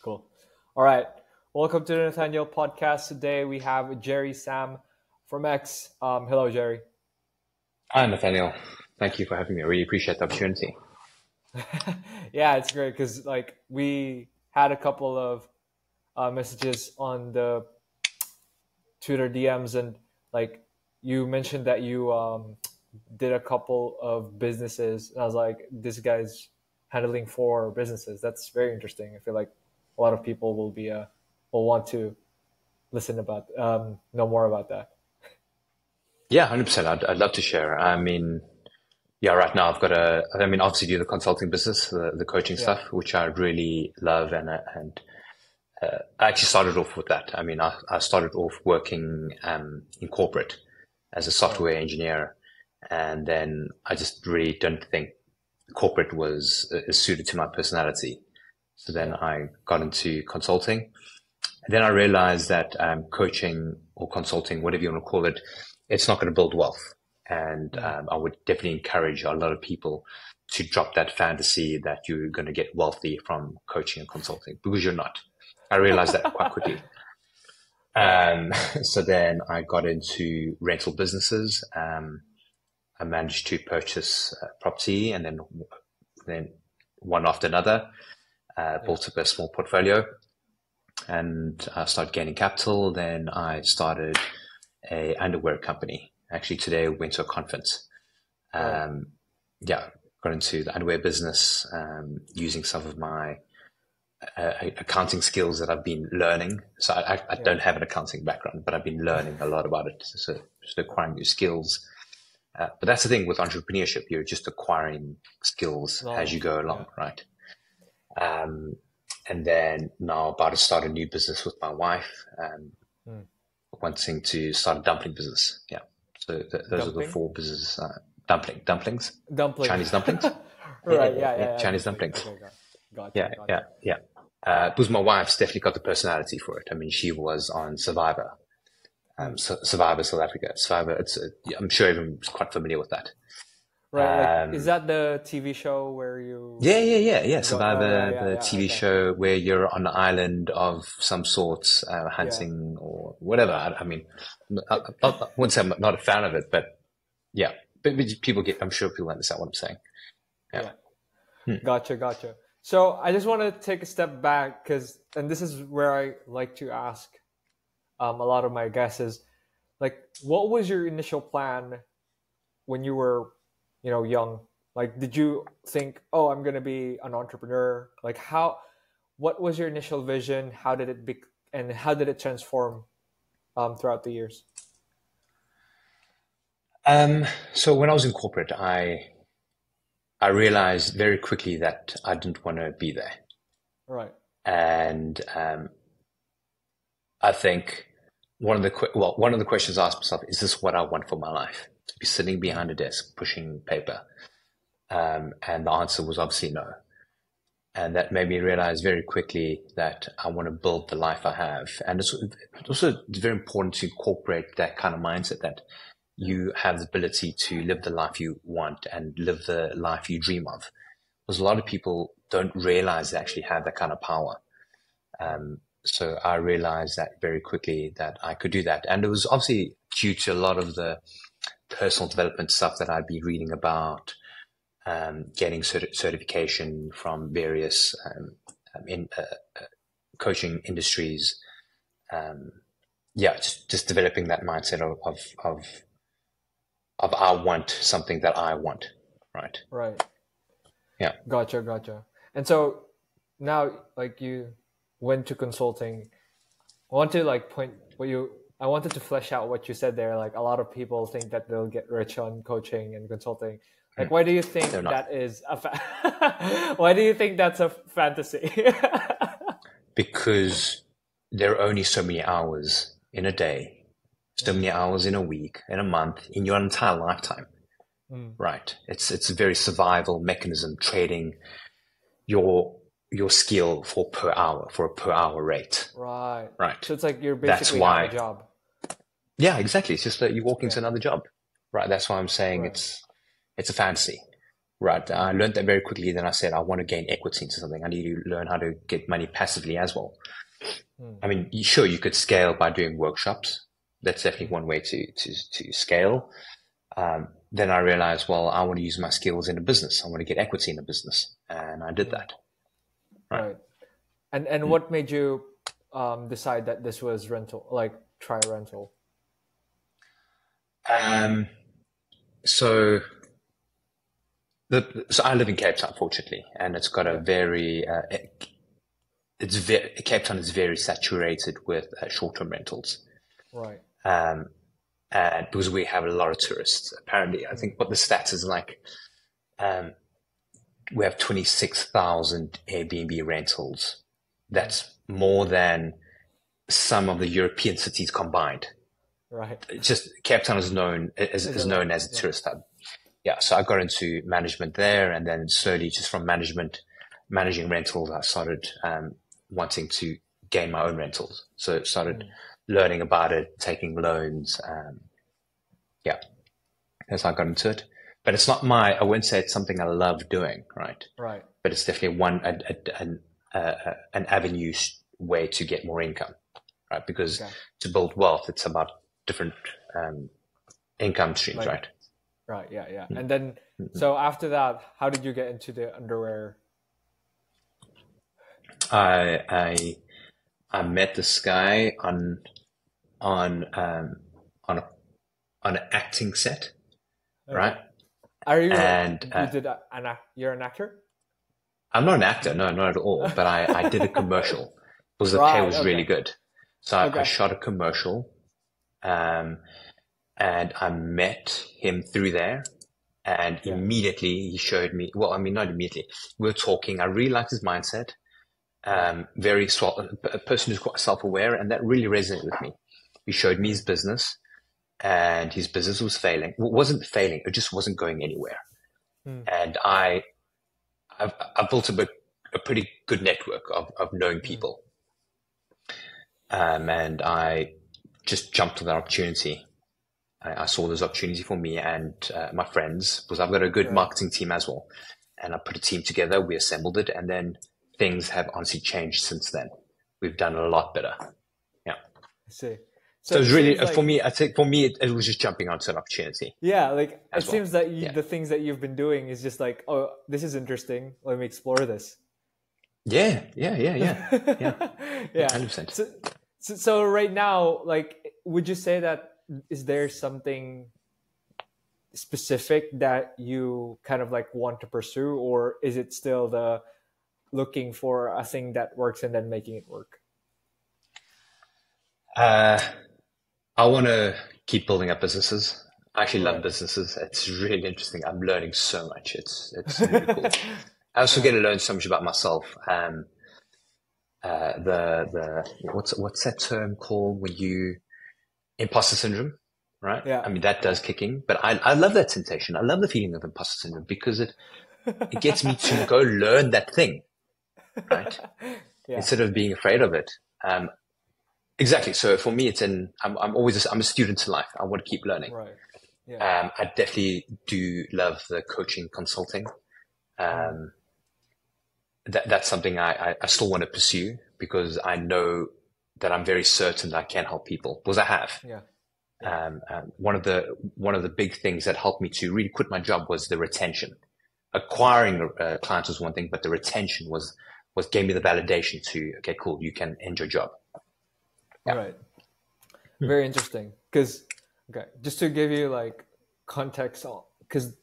Cool. All right. Welcome to the Nathaniel podcast. Today we have Jerry Sam from X. Hello, Jerry. Hi, Nathaniel. Thank you for having me. I really appreciate the opportunity. Yeah, it's great because we had a couple of messages on the Twitter DMs, and like you mentioned that you did a couple of businesses. And I was like, this guy's handling 4 businesses. That's very interesting. I feel like a lot of people will want to listen about know more about that. Yeah, 100%. I'd love to share. Yeah, right now obviously do the consulting business, the coaching Yeah. stuff, which I really love. I actually started off with that. I started off working in corporate as a Right. software engineer. And then I just really didn't think corporate was suited to my personality. So then Yeah. I got into consulting. And then I realized that coaching or consulting, whatever you want to call it, it's not going to build wealth. And Mm. I would definitely encourage a lot of people to drop that fantasy that you're going to get wealthy from coaching and consulting, because you're not. I realized that quite quickly. Right. Um, so then I got into rental businesses. I managed to purchase property, and then one after another, Yeah. built up a small portfolio, and I started gaining capital. Then I started a underwear company. Actually, today we went to a conference. Right. Um, yeah, got into the underwear business, using some of my accounting skills that I've been learning. So I Yeah. don't have an accounting background, but I've been learning a lot about it. So just acquiring new skills. But that's the thing with entrepreneurship. You're just acquiring skills as you Knowledge. go Yeah. along, right? Um, and then now about to start a new business with my wife, Mm. wanting to start a dumpling business. Yeah. So those are the Dumping. 4 businesses. Dumplings, Dumpling. Chinese dumplings. Yeah, Right. Yeah. yeah, Yeah. Yeah. Chinese Dumpling. dumplings. Okay. Gotcha. Yeah, yeah, Gotcha. yeah. Because my wife's definitely got the personality for it. I mean, she was on Survivor, Mm. Survivor South Africa. Survivor. I'm sure everyone's quite familiar with that. Right. Like, is Um, that the TV show where yeah. you go? Oh, yeah. Survivor, Yeah. the Yeah. TV Okay. show where you're on an island of some sort, Yeah. hunting or whatever. I mean, I wouldn't say I'm not a fan of it, but yeah. But people get. I'm sure people understand what I'm saying. Yeah. Yeah. Hmm. Gotcha. Gotcha. So I just want to take a step back and this is where I like to ask a lot of my guests is like, what was your initial plan when you were, young? Like, did you think, oh, I'm gonna be an entrepreneur? Like, what was your initial vision? How did it be, and how did it transform throughout the years? So when I was in corporate, I realized very quickly that I didn't want to be there, Right. and I think one of the questions I asked myself, is this what I want for my life? To be sitting Mm. behind a desk pushing paper? And the answer was obviously no. And that made me realize very quickly that I want to build the life I have. And it's also very important to incorporate that kind of mindset that you have the ability to live the life you want and live the life you dream of. Because a lot of people don't realize they actually have that kind of power. Mm. So I realized that very quickly that I could do that. And it was obviously due to a lot of the personal development stuff that I'd be reading about, getting certification from various in coaching industries. Um, yeah, just developing that mindset of I want something that I want, right? Right. Yeah. Gotcha. Gotcha. And so now, like, you went to consulting. I want to like point what you. I wanted to flesh out what you said there. Like, a lot of people think that they'll get rich on coaching and consulting. Like, Mm. why do you They're think not, that is why do you think that's a fantasy? because there are only so many hours in a day, so Mm. many hours in a week, in a month, in your entire lifetime, Mm. right? It's a very survival mechanism, trading your skill for a per hour rate, Right. right? So it's like you That's basically have a why, job. yeah, exactly. It's just that you walk into Yeah. another job, right? That's why I'm saying Right. it's a fantasy, right? I learned that very quickly. Then I said, I want to gain equity into something. I need to learn how to get money passively as well. Mm, I mean, sure, you could scale by doing workshops. That's definitely mm, one way to scale. Then I realized, well, I want to use my skills in a business. I want to get equity in a business, and I did mm. that. Right. Right. And what made you decide that this was rental, like try rental? Um, so so I live in Cape Town, fortunately, and it's got a Yeah. very Cape Town is very saturated with short-term rentals. Right. Um, and because we have a lot of tourists, apparently, I Mm, think what the stats is like, um, we have 26,000 Airbnb rentals. mm. That's more than some of the European cities combined. Right. It's just Cape Town There's is a known lot. as a Yeah. tourist hub. Yeah, so I got into management there, and then slowly, just from managing rentals, I started wanting to gain my own rentals. So started Mm, learning about it, taking loans. Yeah, that's how I got into it. But it's not I wouldn't say it's something I love doing, right? right. But it's definitely an avenue way to get more income, right? Because Okay. to build wealth, it's about different um, income streams, Like right? right. Yeah. Yeah. And then so after that, how did you get into the underwear? I I I met this guy on on a, on an acting set, Okay. right? Are you like And you did you're an actor? I'm not an actor, no, not at all. But I did a commercial because the pay Right. was really Okay. good. So I Okay. shot a commercial, um, and I met him through there. And Yeah. immediately he showed me. Well, I mean, not immediately. We were talking. I really liked his mindset. Yeah. A person who's quite self-aware, and that really resonated with me. He showed me his Mm, business, and his business was failing. Well, it wasn't failing; it just wasn't going anywhere. mm, And I've built a pretty good network of knowing mm. people, and I just jumped to that opportunity. I saw this opportunity for me and my friends because I've got a good Right. marketing team as well, and I put a team together. We assembled it, and then things have honestly changed since then. We've done a lot better. Yeah. I see. So So it's it really seems like for me, it was just jumping onto an opportunity yeah, like it as well. seems that Yeah. the things that you've been doing is just like, oh, this is interesting. Let me explore this. Yeah. Yeah. Yeah. Yeah. Yeah. Yeah. Yeah. 100%. So right now, like, would you say that is there something specific that you kind of like want to pursue, or is it still the looking for a thing that works and then making it work? Uh, I want to keep building up businesses. I actually love Right. businesses. It's really interesting. I'm learning so much. It's really cool. I also get Yeah. to learn so much about myself. What's that term called when you imposter syndrome, right? Yeah. I mean that Yeah. does kick in, but I love that sensation. I love the feeling of imposter syndrome because it gets me to go learn that thing, right? Yeah. Instead of being afraid of it. Um, exactly. So for me, I'm a student in life. I want to keep learning. Right. Yeah. I definitely do love the coaching consulting. Mm. Um, that's something I still want to pursue because I know that I'm very certain that I can help people because I have. Yeah. Yeah. One of the big things that helped me to really quit my job was the retention. Acquiring clients was one thing, but the retention was gave me the validation to okay, cool, you can end your job. Yeah. Right. Very interesting. Because, okay, just to give you like context, because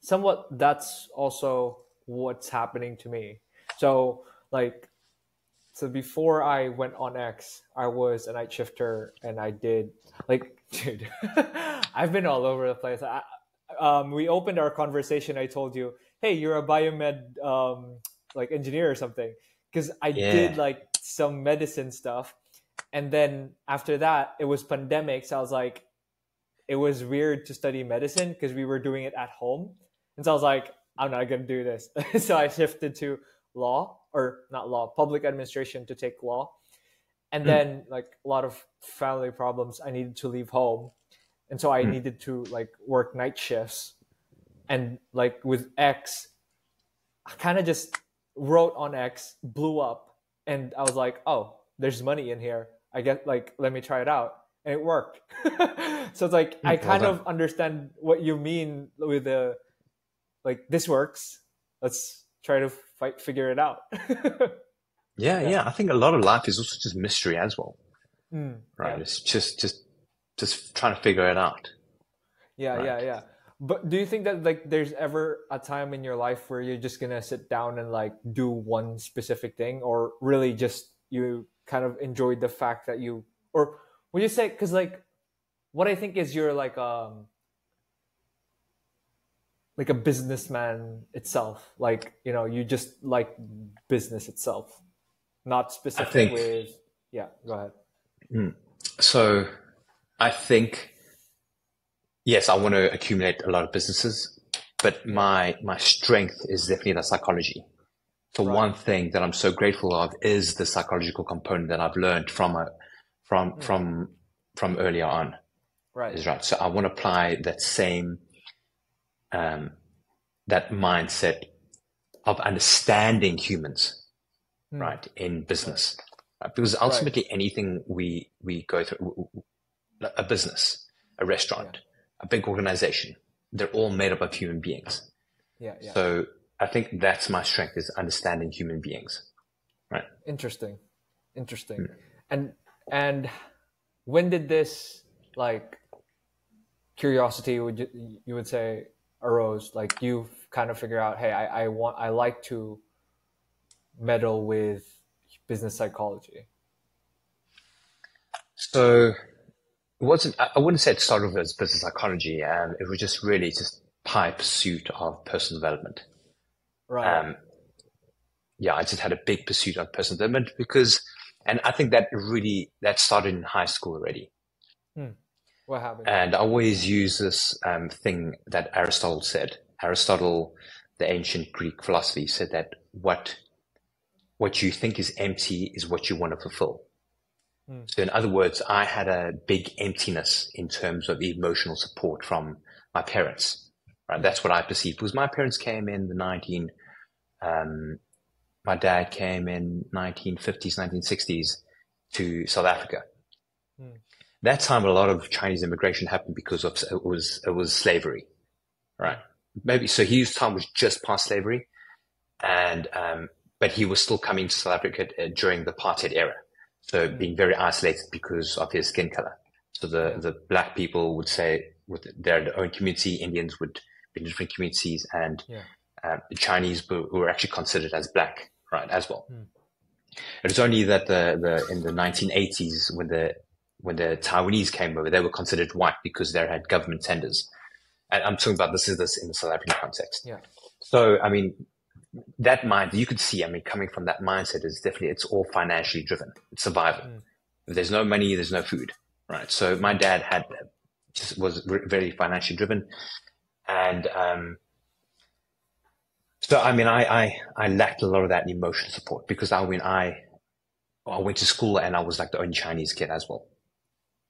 somewhat that's also what's happening to me. So, like, so before I went on X, I was a night shifter and I did, like, dude, I've been all over the place. We opened our conversation. I told you, hey, you're a biomed, like, engineer or something. Because I did, Yeah. like, some medicine stuff. And then after that, it was pandemic. So I was like, it was weird to study medicine because we were doing it at home. And so I was like, I'm not going to do this. So I shifted to law, or not law, public administration, to take law. And Mm, then like a lot of family problems, I needed to leave home. And so I mm, needed to like work night shifts. And like with X, I kind of just wrote on X, blew up, and I was like, oh, there's money in here. I get like, let me try it out, and it worked. So it's like I Well kind done. of understand what you mean with the like this works. Let's try to figure it out. Yeah, Yeah. yeah. I think a lot of life is also just mystery as well, right? Yeah. It's just trying to figure it out, Yeah, right? yeah, yeah. But do you think that like there's ever a time in your life where you're just gonna sit down and like do one specific thing, or really just you kind of enjoyed the fact that you, or would you say, because like what I think is you're like a businessman itself, like you just like business itself, not I specific think with. Yeah, go ahead. so. I think yes, I want to accumulate a lot of businesses, but Yeah, my strength is definitely the psychology. So right. one thing that I'm so grateful of is the psychological component that I've learned from Hmm. from from earlier on. Right. Is right. So I want to apply that same um, that mindset of understanding humans, Hmm. right, in Right. business, right? Because Right. ultimately anything we go through, a business, a Yeah. restaurant, a big organization, they're all made up of human beings. Yeah. Yeah. So I think that's my strength is understanding human beings, right? Interesting. Interesting. And and when did this like curiosity you would say arose? Like you kind of figure out, hey, I like to meddle with business psychology. So it wasn't, I wouldn't say it started as business psychology. It was just really just high pursuit of personal development. Right. Um, yeah, I just had a big pursuit of personal development because, and I think that started in high school already. Hmm. What happened? And I always use this thing that Aristotle said. Aristotle, the ancient Greek philosophy, said that what you think is empty is what you want to fulfill. Hmm. So, in other words, I had a big emptiness in terms of emotional support from my parents. Right, Hmm. that's what I perceived because my parents came in the 19. My dad came in 1950s, 1960s to South Africa. Hmm. That time, a lot of Chinese immigration happened because of it was slavery, right? Hmm. Maybe so. His time was just past slavery, and but he was still coming to South Africa during the apartheid era, so Hmm. being very isolated because of his skin color. So the Yeah. the black people would say with their own community, Indians would be in different communities, and Yeah. the Chinese were actually considered as black, right, as well. Hmm. It was only that the in the 1980s when the Taiwanese came over, they were considered white because they had government tenders. And I'm talking about this in the South African context. Yeah. So I mean, that mind you could see. I mean, coming from that mindset is definitely it's all financially driven. It's survival. Hmm. If there's no money, there's no food, right? So my Hmm. dad was very financially driven, and so I mean, I lacked a lot of that emotional support because I went to school and I was like the only Chinese kid as well,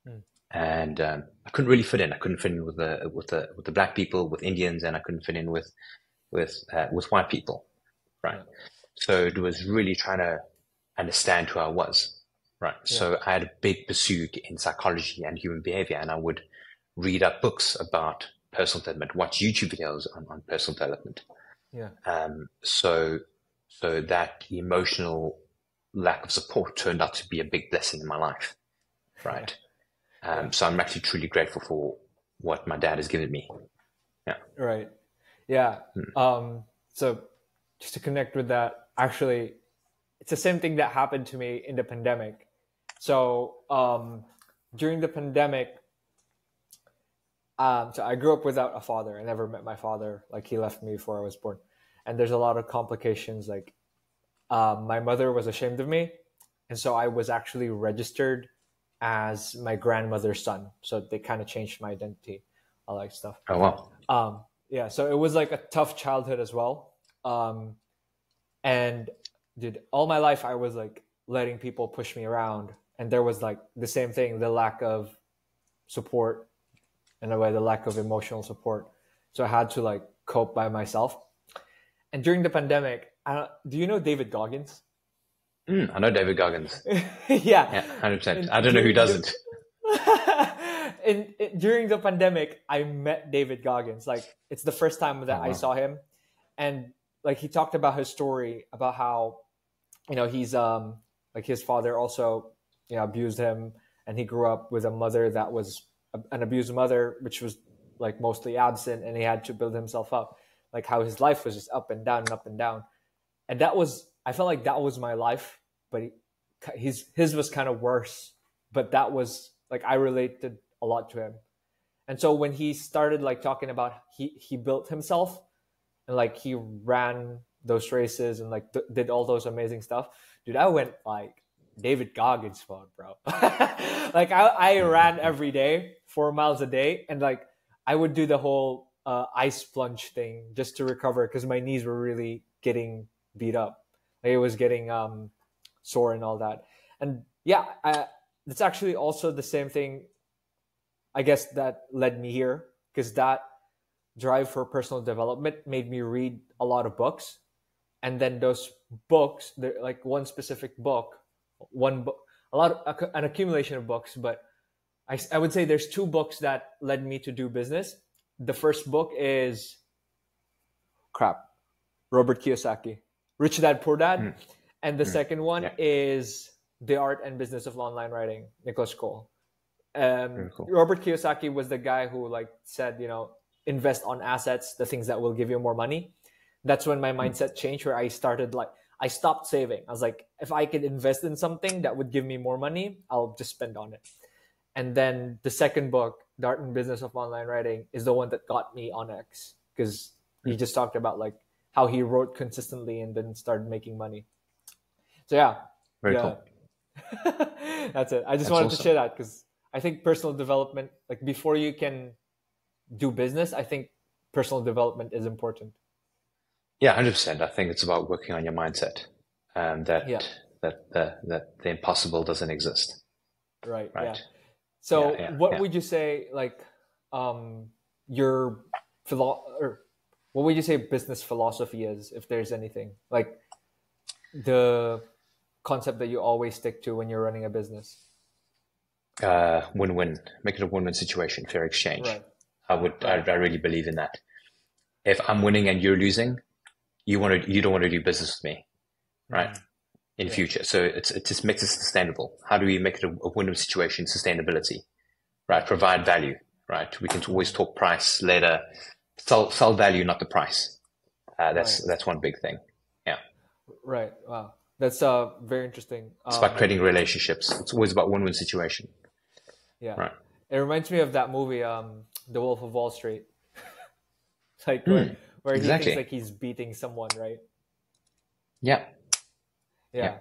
Hmm. and I couldn't really fit in. I couldn't fit in with the black people, with Indians, and I couldn't fit in with white people, right? Yeah. So it was really trying to understand who I was, right? Yeah. So I had a big pursuit in psychology and human behavior, and I would read up books about personal development, watch YouTube videos on personal development. Yeah. So that emotional lack of support turned out to be a big blessing in my life, Yeah. right? Yeah. So I'm actually truly grateful for what my dad has given me. Yeah. Right. Yeah. Mm. So just to connect with that, actually, it's the same thing that happened to me in the pandemic. So during the pandemic, so I grew up without a father. I never met my father. Like he left me before I was born, and there's a lot of complications. Like my mother was ashamed of me, and so I was actually registered as my grandmother's son. So they kind of changed my identity, all that stuff. Oh wow. Yeah, so it was like a tough childhood as well. Um, and dude, all my life I was like letting people push me around, and there was like the same thing, the lack of support, in a way, the lack of emotional support. So I had to like cope by myself. And during the pandemic, do you know David Goggins? I know David Goggins. Yeah. Yeah, 100%. And I don't know who doesn't. during the pandemic, I met David Goggins. Like, it's the first time that Oh, I wow. saw him, and like he talked about his story about how he's like his father also abused him, and he grew up with a mother that was an abused mother, which was like mostly absent, and he had to build himself up. Like how his life was just up and down and up and down, and that was I felt like that was my life, but his was kind of worse. But that was like I related a lot to him, and so when he started like talking about he built himself and like he ran those races and like did all those amazing stuff, dude, I went like David Goggins mode, bro. Like I ran every day 4 miles a day, and like I would do the whole ice plunge thing just to recover because my knees were really getting beat up. Like it was getting sore and all that. And yeah, it's actually also the same thing, I guess, that led me here, because that drive for personal development made me read a lot of books. And then those books, they're like one specific book, one book, an accumulation of books. But I would say there's two books that led me to do business. The first book is Robert Kiyosaki, Rich Dad Poor Dad. And the second one Yeah, is The Art and Business of Online Writing, Nicholas Cole. very cool. Robert Kiyosaki was the guy who like said, invest on assets, the things that will give you more money. That's when my mindset changed, where I started like, I stopped saving. I was like, if I could invest in something that would give me more money, I'll just spend on it. And then the second book, The Art and Business of Online Writing, is the one that got me on X, because he just talked about like how he wrote consistently and then started making money. So yeah, Very yeah, cool. that's it. I just That's wanted to awesome. share that because I think personal development, like before you can do business, I think personal development is important. Yeah, 100%. I think it's about working on your mindset, Yeah, that the impossible doesn't exist, right. Yeah. right? Yeah, So yeah, what yeah. would you say like your or what would you say business philosophy is, if there's anything? Like the concept that you always stick to when you're running a business. Win-win. Make it a win-win situation, fair exchange. Right. I Right. really believe in that. If I'm winning and you're losing, you don't want to do business with me, right? Mm. In Yeah. future. So it just makes it sustainable. How do we make it a win-win situation? Sustainability, right? Provide value, right? We can always talk price later. Sell value, not the price. Right. That's one big thing. Yeah. Right. Wow. That's very interesting. It's about creating relationships. It's always about win-win situation, Yeah. right? It reminds me of that movie, The Wolf of Wall Street. Like where he thinks Exactly. like he's beating someone, right? Yeah. Yeah. Yeah.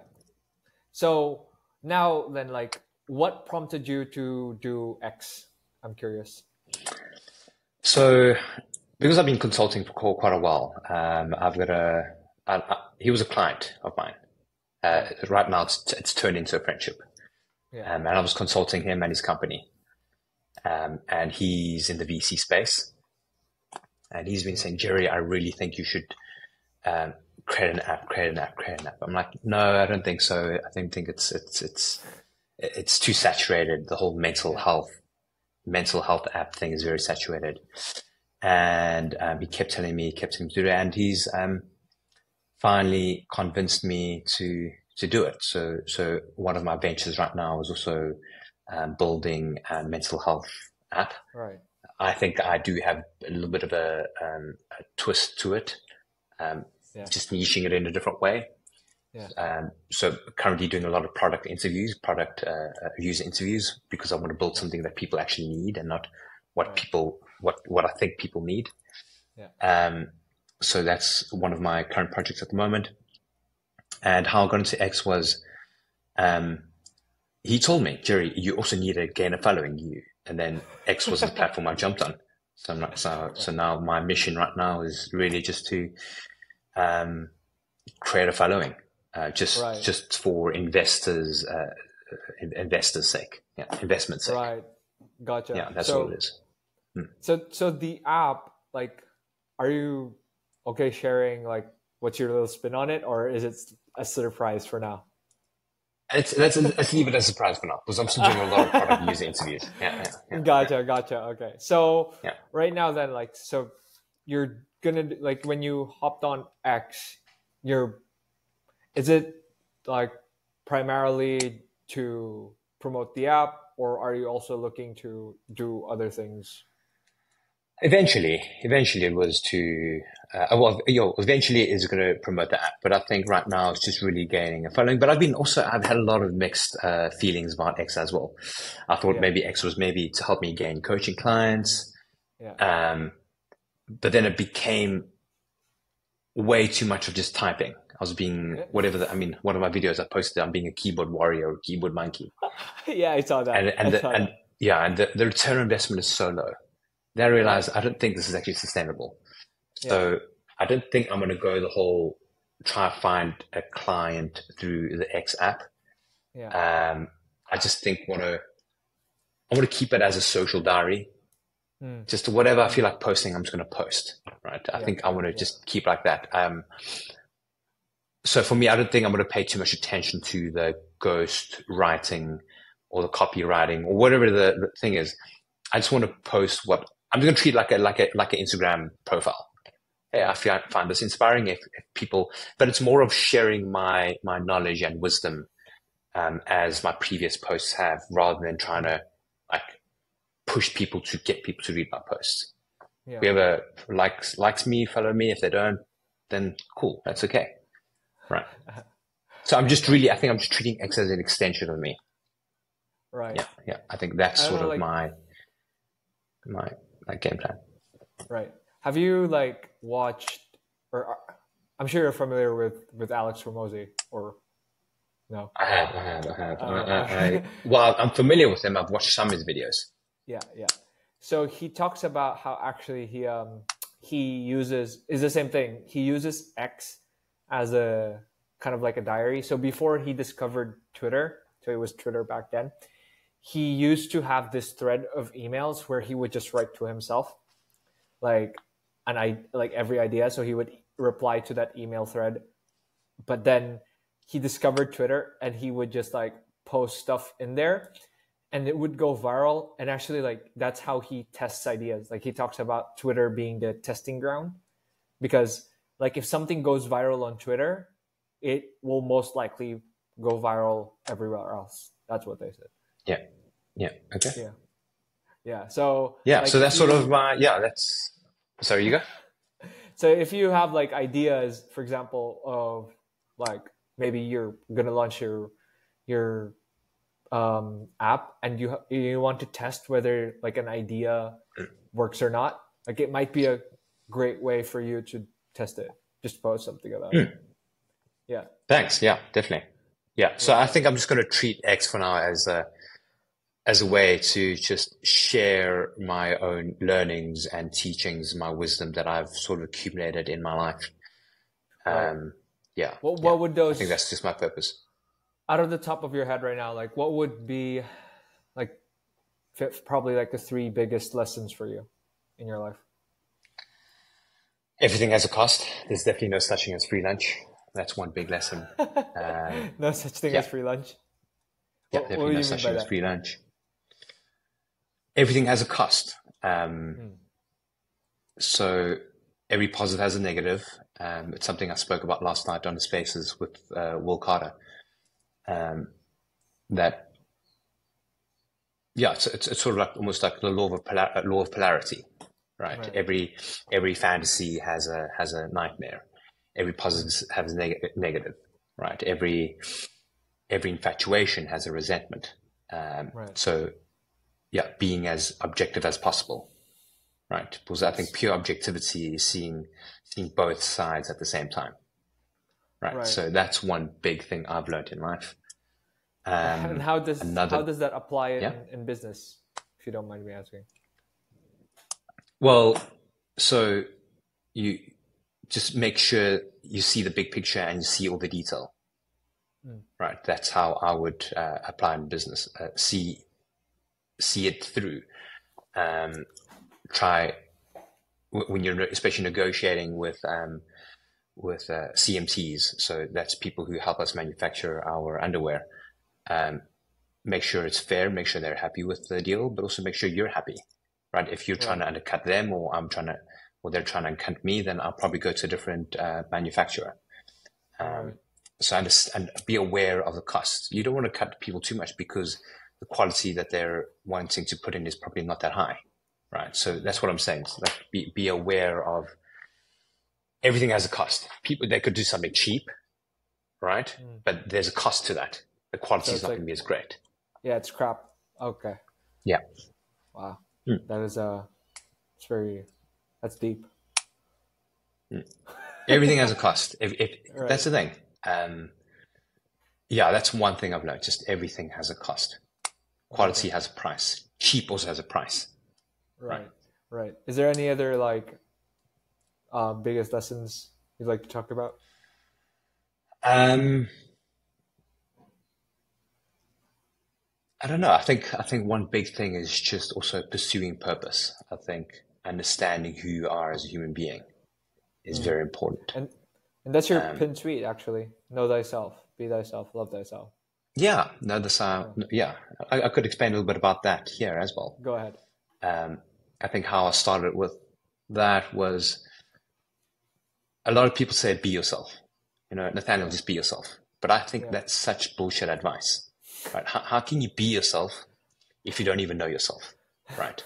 So now then, like, what prompted you to do X? I'm curious. So because I've been consulting for quite a while, I've got he was a client of mine. Right. Right now it's turned into a friendship. Yeah. And I was consulting him and his company. And he's in the VC space. And he's been saying, Jerry, I really think you should create an app, create an app, create an app. I'm like, no, I don't think so. I think it's too saturated. The whole Yeah. mental health app thing is very saturated. And he kept telling me to do it. And he's finally convinced me to do it. So one of my ventures right now is also building a mental health app. Right. I think I do have a little bit of a twist to it, Yeah. just niching it in a different way. Yeah. So currently doing a lot of product user interviews, because I want to build something that people actually need and not Right. what I think people need. Yeah. So that's one of my current projects at the moment. And how I got into X was, he told me, Jerry, you also need to gain a following. And then X was the platform I jumped on. So I'm like, so now my mission right now is really just to create a following, Right. just for investors' sake, investment sake. Right. Gotcha. Yeah, that's all it So is. so the app, like, are you okay sharing like what's your little spin on it, or is it a surprise for now? Let's leave it as a surprise for now, because I'm still doing a lot of product user interviews. Gotcha. Okay. So Yeah. right now then, like, so you're gonna like when you hopped on X, you're is it like primarily to promote the app, or are you also looking to do other things? Eventually it was to, eventually it is going to promote the app, but I think right now it's just really gaining a following. But I've had a lot of mixed feelings about X as well. I thought Yeah. maybe X was maybe to help me gain coaching clients. Yeah. Um, but then it became way too much of just typing. I was being one of my videos I posted, I'm being a keyboard warrior or keyboard monkey. Yeah, I saw that. And the return on investment is so low. Then I realized I don't think this is actually sustainable. So I don't think I'm going to go the whole try to find a client through the X app. Yeah. I just think I want to keep it as a social diary. Mm. Just whatever I feel like posting, I'm just going to post. Right. I think I want to just keep like that. So for me, I don't think I'm going to pay too much attention to the ghost writing or the copywriting or whatever the thing is. I just want to post what I'm going to treat like an Instagram profile. Hey, I find this inspiring if people, but it's more of sharing my knowledge and wisdom as my previous posts have, rather than trying to like push people to get people to read my posts. Yeah. Whoever likes me, follow me. If they don't, then cool, that's okay. Right. So I think I'm just treating X as an extension of me. Right. Yeah. I think that's sort of my game plan. Right. Have you like watched, or I'm sure you're familiar with Alex Ramosi, or no? I have. Well, I'm familiar with him. I've watched some of his videos. Yeah. So he talks about how actually he is the same thing. He uses X as a kind of like a diary. So before he discovered Twitter, so it was Twitter back then, he used to have this thread of emails where he would just write to himself, like every idea. So he would reply to that email thread, but then he discovered Twitter and he would just like post stuff in there and it would go viral. And actually, like, that's how he tests ideas. Like, he talks about Twitter being the testing ground, because like if something goes viral on Twitter, it will most likely go viral everywhere else. That's what they said. Yeah. Okay. Yeah. So like, so that's sort of that's. Sorry, you go. So if you have like ideas, for example, of like maybe you're gonna launch your app and you want to test whether like an idea works or not, like it might be a great way for you to test it. Just post something about it. Yeah. Thanks. Yeah, definitely. Yeah. So I think I'm just going to treat X for now as a way to just share my own learnings and teachings, my wisdom that I've sort of accumulated in my life. What would those? I think that's just my purpose. Out of the top of your head right now, like what would be like probably like the 3 biggest lessons for you in your life? Everything has a cost. There's definitely no such thing as free lunch. That's one big lesson. No such thing as free lunch? Yeah, definitely no such thing as free lunch. Everything has a cost. So every positive has a negative. It's something I spoke about last night on the Spaces with Will Carter. It's sort of like almost like the law of polarity, right? Every fantasy has a nightmare. Every positive has a negative, right? Every infatuation has a resentment. So being as objective as possible, right? Because I think pure objectivity is seeing both sides at the same time, right? So that's one big thing I've learned in life. And how does that apply in business, if you don't mind me asking? Well, so you just make sure you see the big picture and you see all the detail, right? That's how I would apply in business. See it through. Try when you're especially negotiating with CMTs, so that's people who help us manufacture our underwear. Make sure it's fair, make sure they're happy with the deal, but also make sure you're happy, right? If you're trying Right. to undercut them, or they're trying to undercut me, then I'll probably go to a different manufacturer. Right. So understand, be aware of the costs. You don't want to cut people too much because the quality that they're wanting to put in is probably not that high, right? So that's what I'm saying. So that be aware of everything has a cost. People, they could do something cheap, right? But there's a cost to that. The quality So is it's not like, going to be as great. yeah, it's crap. Okay. Yeah. Wow. That is it's very, that's deep. Everything has a cost. If Right. That's the thing. Yeah, that's one thing I've noticed. Everything has a cost. Quality has a price. Cheap also has a price. Right. Right. Is there any other like biggest lessons you'd like to talk about? I don't know. I think one big thing is just also pursuing purpose. I think understanding who you are as a human being is very important. And that's your pin tweet, actually. Know thyself, be thyself, love thyself. Yeah, no, yeah. I could explain a little bit about that here as well. Go ahead. I think how I started with that was a lot of people say be yourself. You know, Nathaniel, just be yourself. But I think that's such bullshit advice. Right? How can you be yourself if you don't even know yourself? Right.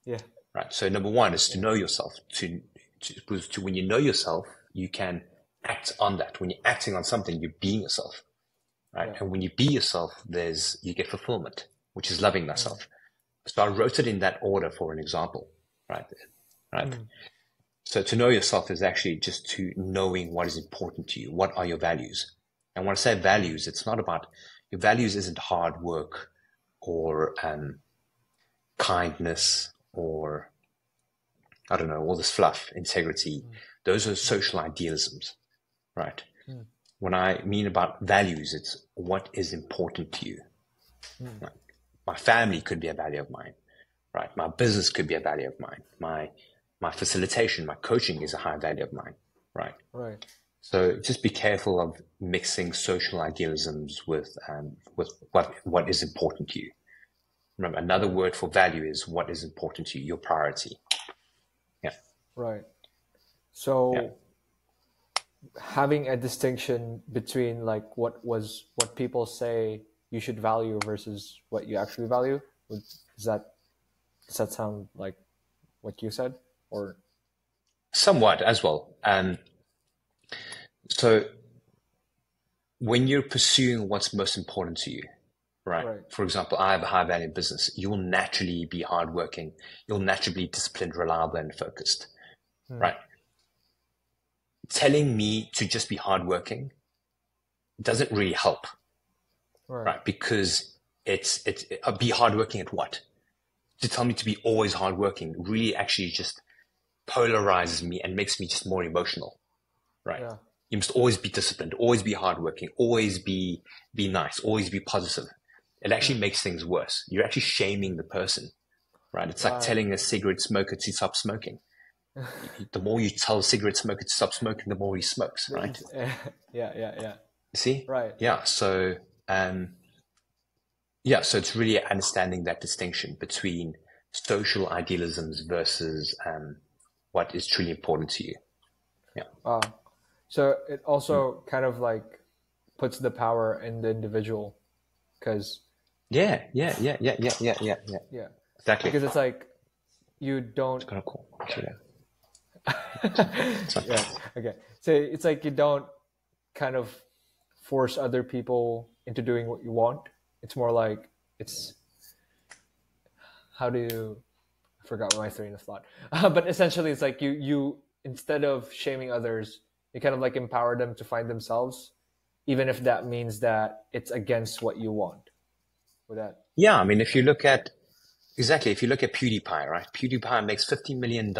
Yeah. Right. So number one is to know yourself. To when you know yourself, you can act on that. When you're acting on something, you're being yourself. Right. Yeah. And when you be yourself, you get fulfillment, which is loving thyself. So I wrote it in that order for an example. Right. Right. So to know yourself is actually just to knowing what is important to you. What are your values? And when I say values, it's not about your values isn't hard work or kindness or I don't know, all this fluff, integrity. Those are social idealisms, right? When I mean about values, it's what is important to you. Like, my family could be a value of mine, right? My business could be a value of mine. My facilitation, my coaching is a high value of mine, right? Right. So just be careful of mixing social idealisms with what is important to you. Remember, another word for value is what is important to you, your priority. Yeah. Right. So having a distinction between like what people say you should value versus what you actually value, does that sound like what you said, or somewhat as well? So when you're pursuing what's most important to you, right? For example, I have a high value business. You will naturally be hardworking. You'll naturally be disciplined, reliable, and focused, right? Telling me to just be hardworking doesn't really help, right? Because it's be hardworking at what? To tell me to be always hardworking really actually just polarizes me and makes me just more emotional, right? Yeah. You must always be disciplined, always be hardworking, always be nice, always be positive. It actually makes things worse. You're actually shaming the person, right? It's like telling a cigarette smoker to stop smoking. The more you tell a cigarette smoker to stop smoking, the more he smokes, right? Yeah. See? Right. Yeah. So, so it's really understanding that distinction between social idealisms versus what is truly important to you. Yeah. So it also kind of like puts the power in the individual, because yeah. Exactly. Because it's like you don't. It's kind of cool. Yeah. Okay. So it's like you don't kind of force other people into doing what you want. It's more like it's I forgot my train of thought. But essentially, it's like you instead of shaming others, you kind of like empower them to find themselves, even if that means that it's against what you want. With that. Yeah, I mean, if you look at PewDiePie, right? PewDiePie makes $50 million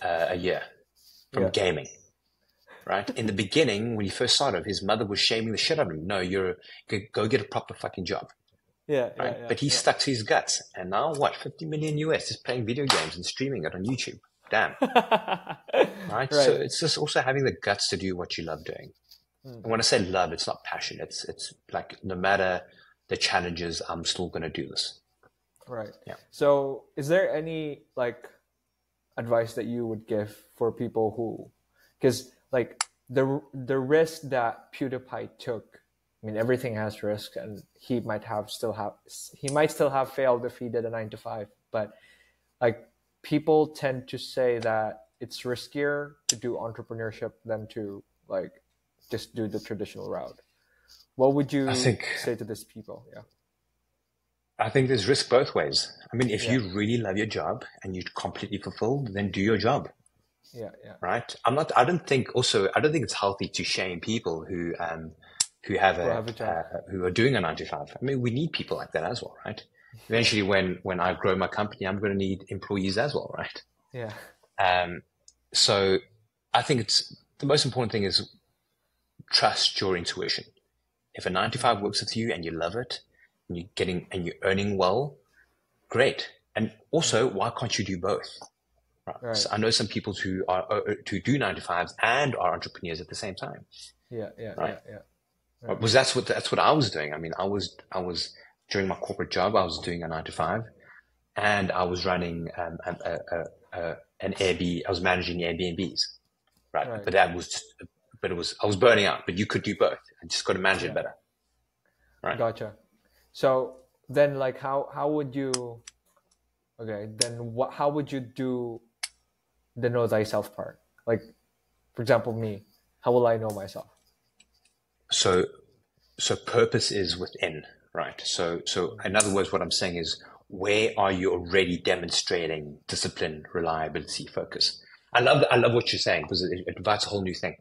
a year from gaming, right? In the beginning, when he first started, his mother was shaming the shit out of him. No, go get a proper fucking job. Right? But he stuck to his guts. And now what? 50 million US just playing video games and streaming it on YouTube. damn. Right. So Right. it's just also having the guts to do what you love doing. Mm. And when I say love, it's not passion. It's like no matter the challenges, I'm still going to do this. Right. Yeah. So, is there any like advice that you would give for people who, because like the risk that PewDiePie took, I mean everything has risk, and he might still have failed if he did a 9 to 5, but like people tend to say that it's riskier to do entrepreneurship than to like just do the traditional route. What would I you think say to these people? Yeah. I think there's risk both ways. I mean, if Yeah. you really love your job and you're completely fulfilled, then do your job, Yeah. Yeah. right? I don't think it's healthy to shame people who have Who have a job. who are doing a 9 to 5. I mean, we need people like that as well, right? Eventually, when I grow my company, I'm going to need employees as well, right? Yeah. So I think it's the most important thing is trust your intuition. If a 9 to 5 works with you and you love it, and you're earning well, great. And also, why can't you do both? Right. Right. So I know some people who do 9 to 5s and are entrepreneurs at the same time. Yeah. Yeah. Right. Yeah. Yeah. Right. Because that's what I was doing. I mean, I was during my corporate job, I was doing a 9 to 5, and I was running an Airbnb. I was managing Airbnbs, right? Right. But I was burning out. But you could do both. I just got to manage it better, right? Gotcha. So then, like, how would you? Okay, then how would you do the know thyself part? Like, for example, me. How will I know myself? So purpose is within, right? So in other words, what I'm saying is, where are you already demonstrating discipline, reliability, focus? I love what you're saying, because it invites a whole new thing.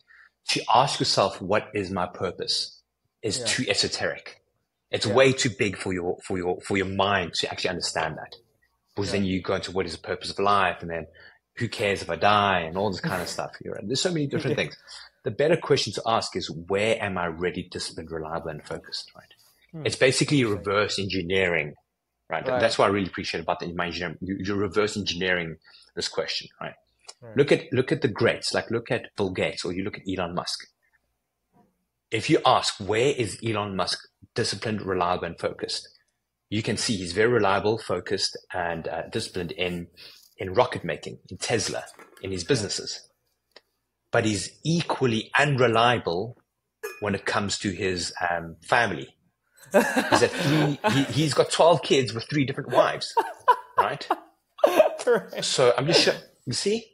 To ask yourself, what is my purpose, is too esoteric. It's way too big for your mind to actually understand that. Because then you go into what is the purpose of life, and then who cares if I die, and all this kind of stuff. There's so many different things. The better question to ask is, where am I ready, disciplined, reliable, and focused, right? It's basically reverse engineering, right? That's what I really appreciate about the engineering. You're reverse engineering this question, right? Look at the greats, like look at Bill Gates, or you look at Elon Musk. If you ask, where is Elon Musk disciplined, reliable, and focused? You can see he's very reliable, focused, and disciplined in rocket making, in Tesla, in his businesses. But he's equally unreliable when it comes to his family. He's got 12 kids with 3 different wives, right? So I'm just you see,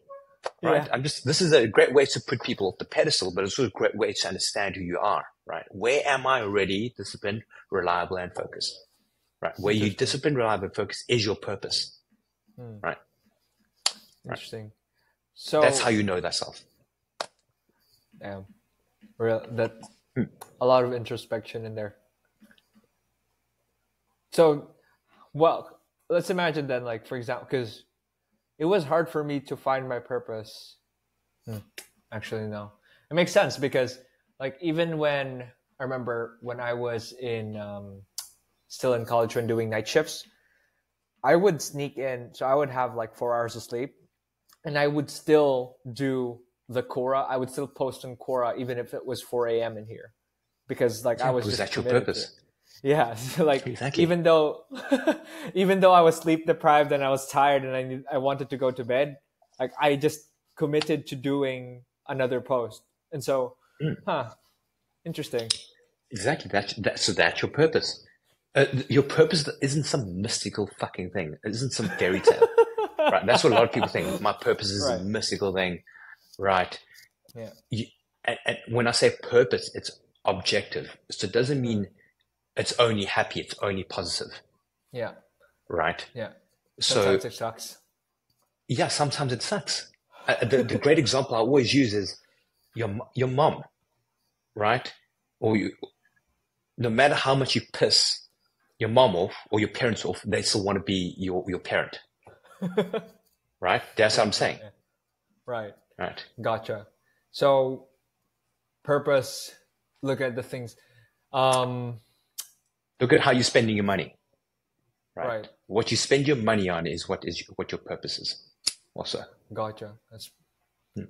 right? This is a great way to put people off the pedestal, but it's also a great way to understand who you are, right? Where am I already disciplined, reliable, and focused? Right, where you discipline, reliable, and focus is your purpose. Right. Interesting. So that's how you know thyself. Damn, that a lot of introspection in there. So, well, let's imagine then, like for example, because it was hard for me to find my purpose. Actually, no, it makes sense because, like, even when I remember when I was still in college when doing night shifts, I would sneak in. So I would have like 4 hours of sleep, and I would still do the Quora. I would still post on Quora even if it was 4 a.m. in here, because like I was just that's your committed purpose. Yeah, so like exactly. even though I was sleep deprived and I was tired and I wanted to go to bed, like I just committed to doing another post. And so, interesting. Exactly. So that's your purpose. Your purpose isn't some mystical fucking thing. It isn't some fairy tale, right? That's what a lot of people think. My purpose is a mystical thing, right? Yeah. And when I say purpose, it's objective. So it doesn't mean it's only happy. It's only positive. Yeah. Right. Yeah. Sometimes it sucks. Yeah. Sometimes it sucks. The great example I always use is your mom, right? Or no matter how much you piss your mom off or your parents off, they still want to be your parent. Right? That's what I'm saying. Right. Right. Gotcha. So purpose, look at the things. Look at how you're spending your money. Right. What you spend your money on is what your purpose is. also. Gotcha. That's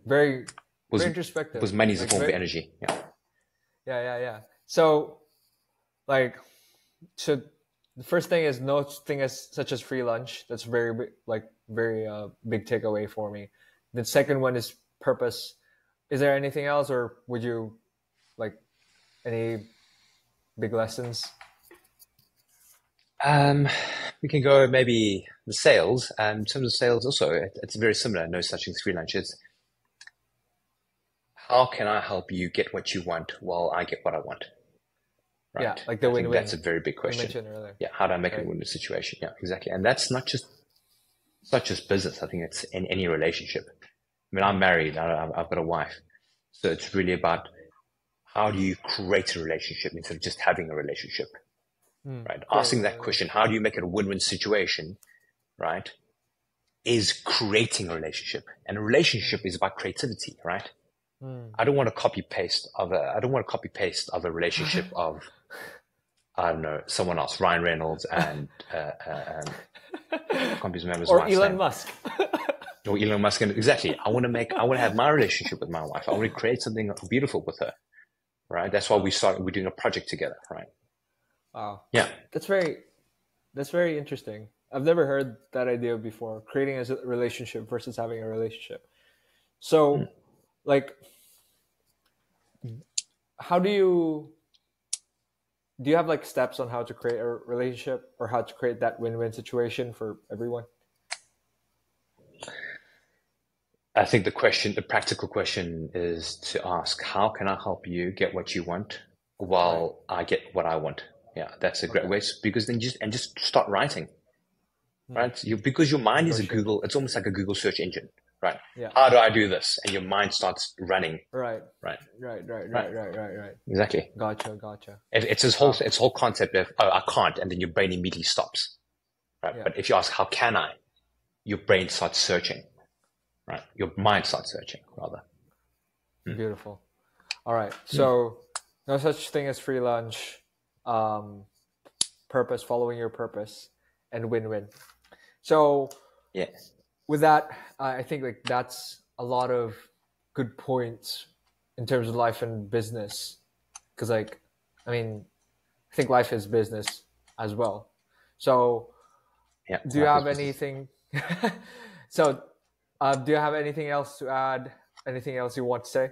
very, Was very introspective. was money is a Like form of very, energy. Yeah. yeah. So like, so the first thing is no thing as such as free lunch. That's very like very big takeaway for me. The second one is purpose. Is there anything else, or would you like any big lessons? We can go maybe the sales. In terms of sales, also it's very similar. No such thing as free lunch. It's how can I help you get what you want while I get what I want? Yeah, Right. like the I think win-win that's a very big you question. mentioned earlier. Yeah. How do I make it a Right. win-win situation? Yeah, exactly. And that's it's not just business. I think it's in any relationship. I mean, I'm married. I've got a wife. So it's really about how do you create a relationship instead of just having a relationship, right? Asking that Creating question, how do you make it a win-win situation, right? Is creating a relationship. And a relationship is about creativity, right? I don't want to copy paste of a relationship of, I don't know, someone else, Ryan Reynolds and I can't remember his or wife's Elon name. Musk. Or Elon Musk. Exactly. I want to have my relationship with my wife. I want to create something beautiful with her, right? That's why we're doing a project together, right? Wow, Yeah. that's very interesting. I've never heard that idea before. Creating a relationship versus having a relationship. So, like, how do you have like steps on how to create a relationship or how to create that win-win situation for everyone? I think the practical question is to ask, how can I help you get what you want Right. while I get what I want? Yeah, that's a great Okay. way because then just start writing, right? Because your mind is Negotiating. it's almost like a Google search engine, right? Yeah. How do I do this? And your mind starts running, Right. right? Right. Right. Right. Exactly. Gotcha. It's Wow. this whole concept of, oh, I can't, and then your brain immediately stops, right? Yeah. But if you ask, how can I? Your brain starts searching, right? Your mind starts searching rather. Beautiful. All right. So, no such thing as free lunch, um, purpose, following your purpose, and win-win. So, Yeah. with that, I think like that's a lot of good points in terms of life and business. Because like, I mean, I think life is business as well. So, Yeah. do you Life is have business. anything? so, do you have anything else to add? Anything else you want to say?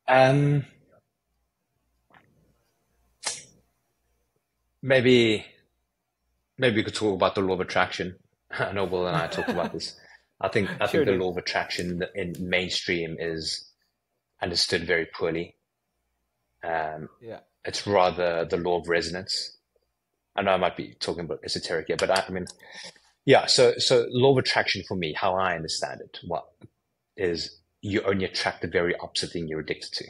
Um, maybe we could talk about the law of attraction. I know Will and I talked about this. I think Sure, the dude. law of attraction in mainstream is understood very poorly. Yeah. It's rather the law of resonance. I know I might be talking about esoteric here, but I mean, yeah. So law of attraction for me, how I understand it, what is you only attract the very opposite thing you're addicted to,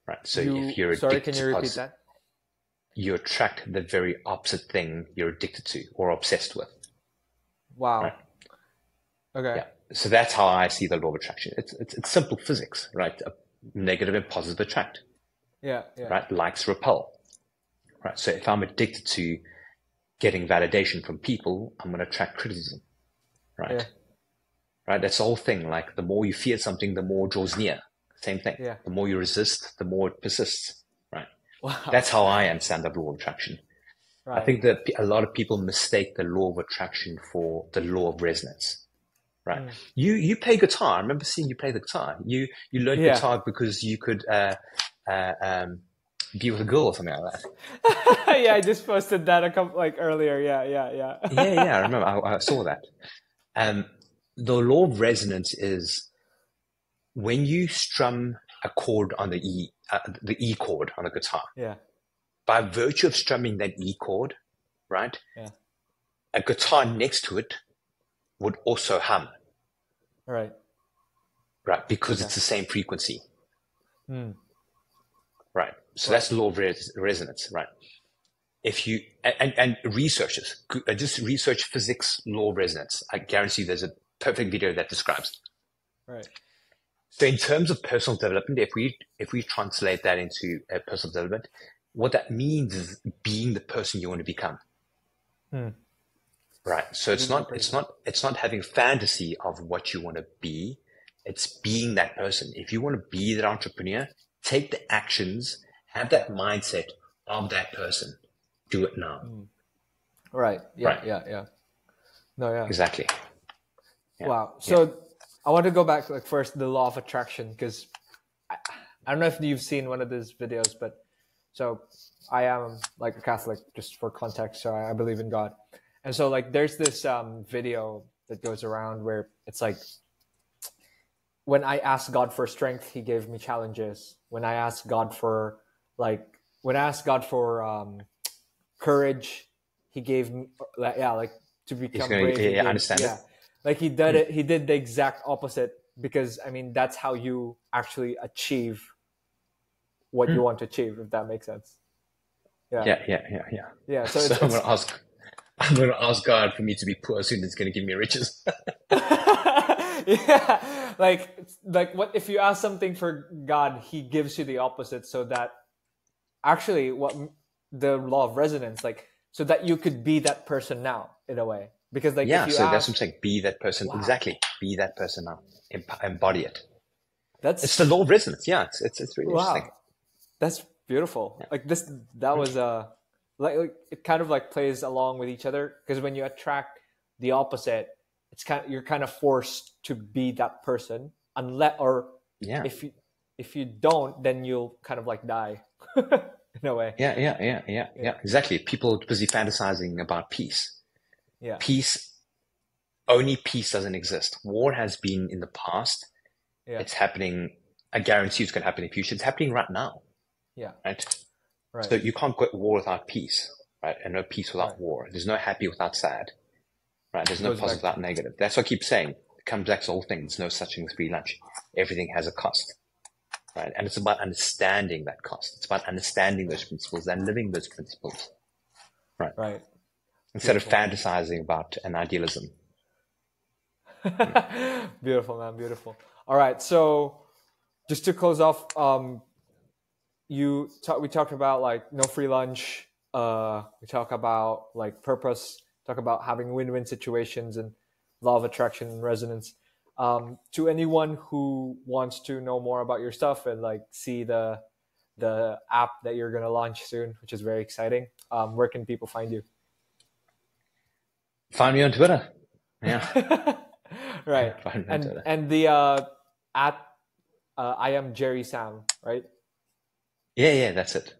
right? So if you're Sorry, addicted can you to repeat that? you attract the very opposite thing you're addicted to or obsessed with, right? Wow. Okay. Yeah. So that's how I see the law of attraction. It's simple physics, right? A negative and positive attract, Yeah. right? Likes repel, right? So if I'm addicted to getting validation from people, I'm going to attract criticism, Yeah. right? Right? That's the whole thing. Like the more you fear something, the more it draws near. Same thing. Yeah. The more you resist, the more it persists, right? Wow. That's how I understand the law of attraction. I Right. think that a lot of people mistake the law of attraction for the law of resonance. Right. You play guitar. I remember seeing you play the guitar. You learned Yeah. guitar because you could be with a girl or something like that. yeah, I just posted that a couple like earlier. Yeah. Yeah. I remember. I saw that. The law of resonance is when you strum a chord on the E chord on the guitar. yeah. By virtue of strumming that E chord, right? Yeah. A guitar next to it would also hum, Right. right? Because Okay. it's the same frequency. Right. So Right. that's the law of resonance, right? If you and researchers just research physics law of resonance, I guarantee there's a perfect video that describes it. Right. So in terms of personal development, if we translate that into personal development, what that means is being the person you want to become. Right. So Being that person. it's not having fantasy of what you want to be. It's being that person. If you want to be that entrepreneur, take the actions, have that mindset of that person. Do it now. Mm. Right. Yeah. Right. Yeah. Yeah. No. Yeah. Exactly. Yeah. Wow. Yeah. So I want to go back to like first the law of attraction because I don't know if you've seen one of these videos, but so I am like a Catholic, just for context. So I believe in God, and so like there's this video that goes around where it's like when I asked God for strength, He gave me challenges. When I asked God for when I asked God for courage, He gave me like to He's become going brave. He to gave understand it. like He did it. He did the exact opposite because I mean that's how you actually achieve what you want to achieve, if that makes sense. Yeah. Yeah. So So it's I'm going to ask God for me to be poor soon. It's going to give me riches. yeah, like what if you ask something for God, He gives you the opposite, so that actually what the law of resonance, like so that you could be that person now in a way, because like if Yeah. you So that's what ask, I'm saying. Be that person. wow, Exactly. Be that person now. Embody it. It's the that's law of resonance. Yeah. It's really interesting. wow, that's beautiful. Like this, that was like it kind of like plays along with each other because when you attract the opposite, it's kind of, you're kind of forced to be that person unless or Yeah. if you don't, then you'll kind of like die in a way. Yeah. Exactly. People busy fantasizing about peace. Yeah, Peace, only peace doesn't exist. War has been in the past. yeah, It's happening. I guarantee it's going to happen in the future. It's happening right now, yeah, right? right, So you can't go to war without peace, right? And no peace right. without war. There's no happy without sad, right? There's It no goes positive back. without negative. That's what I keep saying. It comes back to the whole thing. There's no such thing as free lunch. Everything has a cost, right? And it's about understanding that cost. It's about understanding those principles and living those principles, right? Right. Instead of Beautiful. fantasizing about an idealism. Beautiful, man. Beautiful. All right. So just to close off, we talked about like no free lunch. We talk about like purpose. Talk about having win-win situations and law of attraction and resonance. To anyone who wants to know more about your stuff and like see the app that you're gonna launch soon, which is very exciting, where can people find you? Find me on Twitter. Yeah. Right. Find me on Twitter. And the at I am Jerry Sam, right? Yeah, that's it.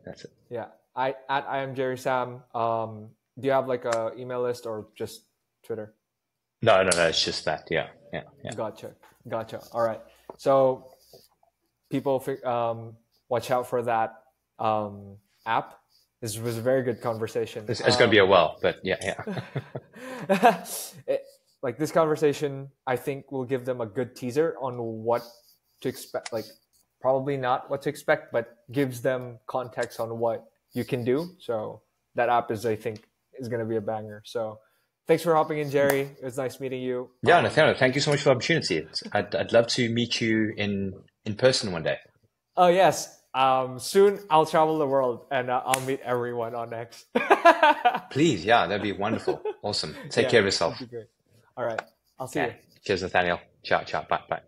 Yeah. I am Jerry Sam. Do you have like a email list or just Twitter? No, it's just that. Yeah. Gotcha. All right. So people watch out for that app. This was a very good conversation. It's going to be a well, but yeah. Like this conversation, I think will give them a good teaser on what to expect. Like probably not what to expect, but gives them context on what you can do. So that app is, I think, is going to be a banger. So thanks for hopping in, Jerry. It was nice meeting you. Yeah, Nathaniel, thank you so much for the opportunity. I'd love to meet you in person one day. Oh yes. Soon I'll travel the world and I'll meet everyone on X. Please, yeah, that'd be wonderful. Awesome. Take care of yourself. That'd be great. All right. I'll see you. Cheers, Nathaniel. Ciao. Bye.